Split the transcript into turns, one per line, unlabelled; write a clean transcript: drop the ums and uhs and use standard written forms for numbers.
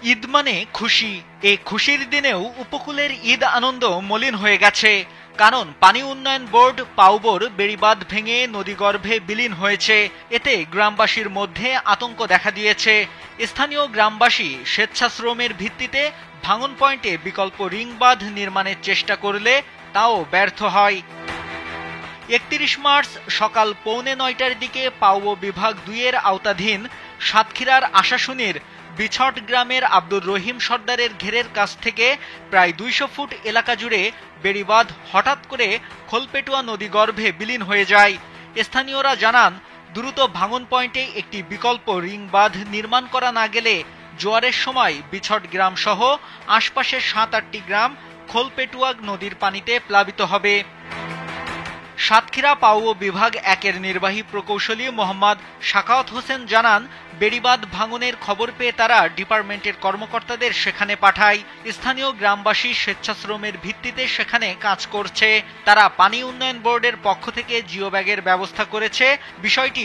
ঈদ মানে খুশি। এই খুশির দিনেও উপকূলের ঈদ আনন্দ মলিন হয়ে গেছে। কারণ পানি উন্নয়ন বোর্ড পাউবোর বেড়িবাঁধ ভেঙে নদীগর্ভে বিলীন হয়েছে। এতে গ্রামবাসীর মধ্যে আতঙ্ক দেখা দিয়েছে। স্থানীয় গ্রামবাসী স্বেচ্ছাশ্রমের ভিত্তিতে ভাঙন পয়েন্টে বিকল্প রিং বাঁধ নির্মাণের চেষ্টা করলে তাও ব্যর্থ হয়। ৩১ মার্চ সকাল 8:45টার দিকে পাউবো বিভাগ ২-এর আওতাধীন সাতক্ষীরার আশাশুনির বিছট গ্রামের আব্দুর রহিম সর্দারের ঘেরের কাছ থেকে প্রায় ২০০ ফুট এলাকা জুড়ে বেড়িবাঁধ হঠাৎ করে খোলপেটুয়া নদীগর্ভে বিলীন হয়ে যায়। স্থানীয়রা জানান, দ্রুত ভাঙন পয়েন্টে একটি বিকল্প রিং বাঁধ নির্মাণ করা না গেলে জোয়ারের সময় বিছট গ্রাম সহ আশপাশের ৭-৮টি গ্রাম খোলপেটুয়া নদীর পানিতে প্লাবিত হবে। সাতক্ষীরা পাউবো বিভাগ ১-এর নির্বাহী প্রকৌশলী মোহাম্মদ সাখাওয়াত হোসেন জানান, বেড়িবাঁধ ভাঙনের খবর পেয়ে তারা ডিপার্টমেন্টের কর্মকর্তাদের সেখানে পাঠায়। স্থানীয় গ্রামবাসী স্বেচ্ছাশ্রমের ভিত্তিতে সেখানে কাজ করছে। তারা পানি উন্নয়ন বোর্ডের পক্ষ থেকে জিও ব্যাগের ব্যবস্থা করেছে। বিষয়টি